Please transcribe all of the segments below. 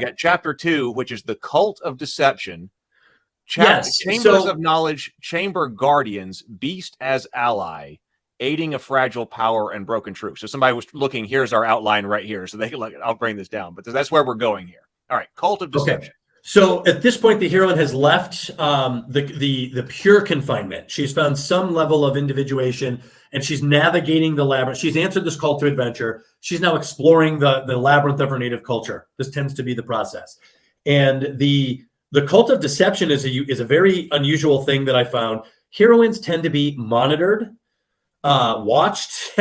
I got chapter 2, which is the Cult of Deception. Yes. Chambers of Knowledge, Chamber Guardians, Beast as Ally, Aiding a Fragile Power and Broken Truth. So somebody was looking, here's our outline right here. So they can look, I'll bring this down, but that's where we're going here. All right, Cult of Deception. Okay. So at this point, the heroine has left the pure confinement. She's found some level of individuation, and she's navigating the labyrinth. She's answered this call to adventure. She's now exploring the labyrinth of her native culture. This tends to be the process. And the Cult of Deception is a very unusual thing that I found. Heroines tend to be monitored, watched.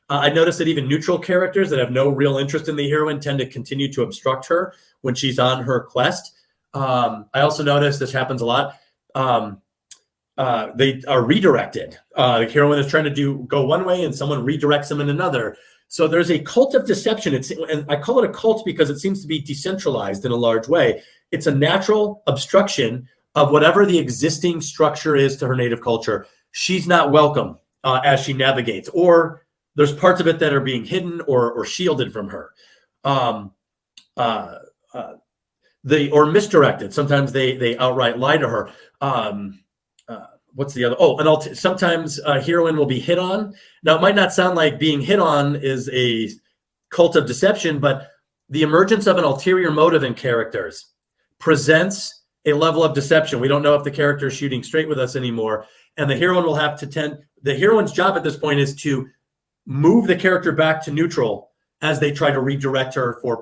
I noticed that even neutral characters that have no real interest in the heroine tend to continue to obstruct her when she's on her quest. I also noticed this happens a lot. They are redirected. The heroine is trying to go one way and someone redirects them in another. So there's a cult of deception. And I call it a cult because it seems to be decentralized in a large way. It's a natural obstruction of whatever the existing structure is to her native culture. She's not welcome as she navigates, or there's parts of it that are being hidden or shielded from her. Or misdirected. Sometimes they outright lie to her. What's the other? Sometimes a heroine will be hit on. Now, it might not sound like being hit on is a cult of deception, but the emergence of an ulterior motive in characters presents a level of deception. We don't know if the character is shooting straight with us anymore, and the heroine will have to the heroine's job at this point is to move the character back to neutral as they try to redirect her for,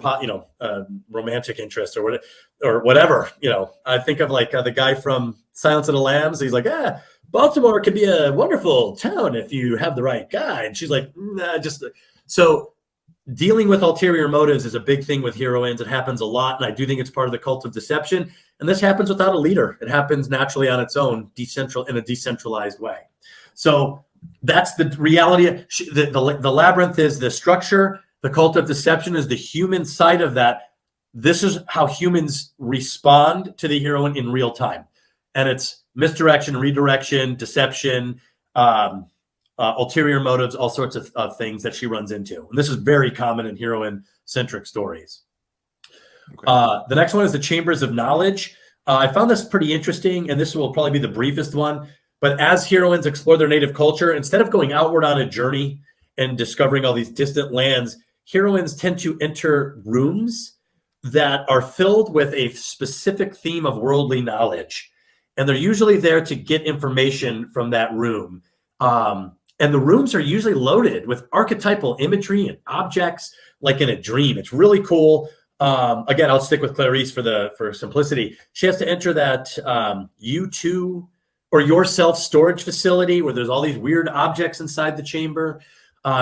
romantic interest or whatever. I think of like the guy from Silence of the Lambs. He's like, Baltimore can be a wonderful town if you have the right guy. And she's like, nah, so dealing with ulterior motives is a big thing with heroines. It happens a lot. And I do think it's part of the cult of deception. And this happens without a leader. It happens naturally on its own, in a decentralized way. So that's the reality. The labyrinth is the structure. The cult of deception is the human side of that. This is how humans respond to the heroine in real time. And it's misdirection, redirection, deception, ulterior motives, all sorts of things that she runs into. And this is very common in heroine-centric stories. Okay. The next one is the Chambers of Knowledge. I found this pretty interesting, and this will probably be the briefest one. But as heroines explore their native culture, instead of going outward on a journey and discovering all these distant lands, heroines tend to enter rooms that are filled with a specific theme of worldly knowledge. And they're usually there to get information from that room. And the rooms are usually loaded with archetypal imagery and objects like in a dream. It's really cool. Again, I'll stick with Clarice for simplicity. She has to enter that U2 or yourself storage facility where there's all these weird objects inside the chamber.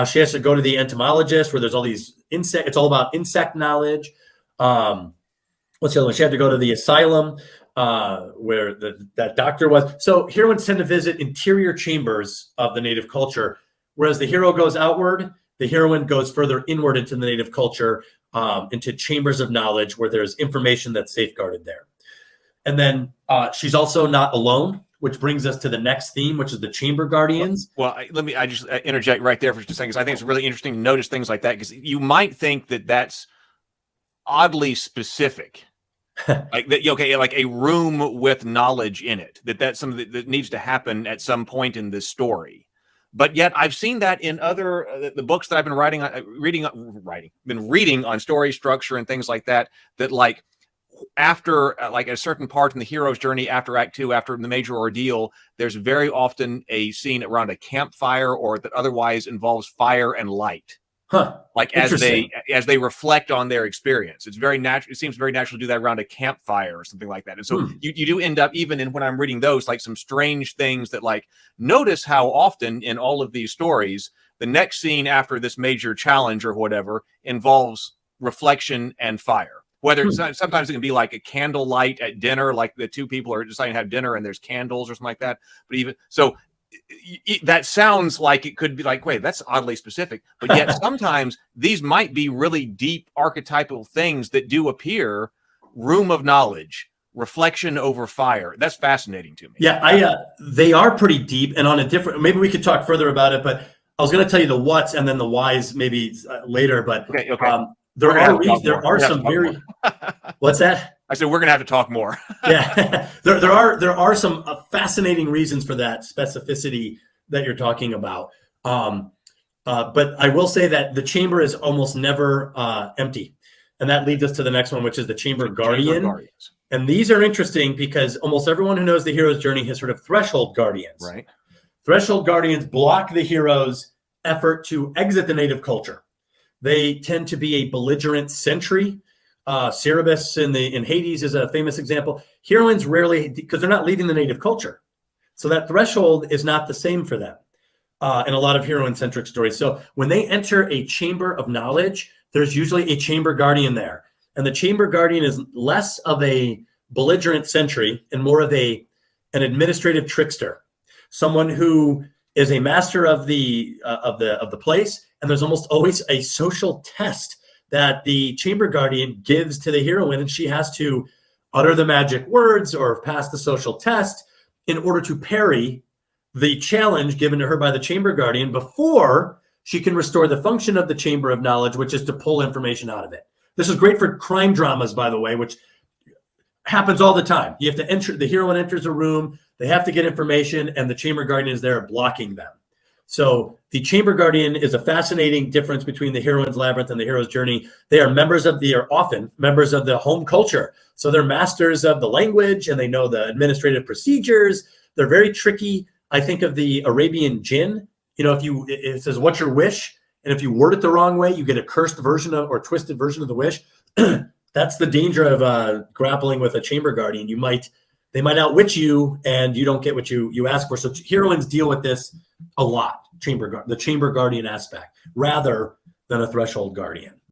She has to go to the entomologist where there's all these insects. It's all about insect knowledge. What's the other one? She had to go to the asylum where that doctor was. So heroines tend to visit interior chambers of the native culture, whereas the hero goes outward, the heroine goes further inward into the native culture, into chambers of knowledge where there's information that's safeguarded there. And then she's also not alone, which brings us to the next theme, which is the Chamber Guardians. Well, I just interject right there for just a second, because I think it's really interesting to notice things like that, because you might think that that's oddly specific. like that, okay, like a room with knowledge in it, that's something that needs to happen at some point in this story. But yet I've seen that in other the books that I've been reading on story structure and things like that, that like after like a certain part in the hero's journey, after Act 2, after the major ordeal, there's very often a scene around a campfire or that otherwise involves fire and light. Like as they reflect on their experience. It's very natural. It seems very natural to do that around a campfire or something like that. And so you do end up, even in when I'm reading those, like some strange things that, like, notice how often in all of these stories, the next scene after this major challenge or whatever involves reflection and fire. Whether sometimes it can be like a candle light at dinner, like the two people are deciding to have dinner and there's candles or something like that. But even so, that sounds like it could be like, wait, that's oddly specific. But yet sometimes these might be really deep archetypal things that do appear. Room of knowledge, reflection over fire. That's fascinating to me. Yeah, they are pretty deep, and on a different. Maybe we could talk further about it, but I was going to tell you the whats and then the whys maybe later. But okay. there We're gonna have to talk there more. are We're gonna some have to very talk more. what's that? I said we're gonna have to talk more. Yeah, there are some fascinating reasons for that specificity that you're talking about. But I will say that the chamber is almost never empty, and that leads us to the next one, which is the chamber guardian. Chamber guardians. And these are interesting because almost everyone who knows the hero's journey has heard of threshold guardians. Right. Threshold guardians block the hero's effort to exit the native culture. They tend to be a belligerent sentry. Cerberus in Hades is a famous example. Heroines rarely, because they're not leaving the native culture. So that threshold is not the same for them in a lot of heroine-centric stories. So when they enter a chamber of knowledge, there's usually a chamber guardian there. And the chamber guardian is less of a belligerent sentry and more of an administrative trickster, someone who is a master of the place. And there's almost always a social test that the chamber guardian gives to the heroine, and she has to utter the magic words or pass the social test in order to parry the challenge given to her by the chamber guardian before she can restore the function of the chamber of knowledge, which is to pull information out of it. This is great for crime dramas, by the way, which happens all the time. You have to enter, the heroine enters a room, they have to get information, and the chamber guardian is there blocking them. So the chamber guardian is a fascinating difference between the heroine's labyrinth and the hero's journey. They are often members of the home culture. So they're masters of the language and they know the administrative procedures. They're very tricky. I think of the Arabian jinn. You know, it says, what's your wish? And if you word it the wrong way, you get a cursed version of or twisted version of the wish. That's the danger of grappling with a chamber guardian. They might outwit you and you don't get what you ask for. So heroines deal with this a lot, the chamber guardian aspect, rather than a threshold guardian.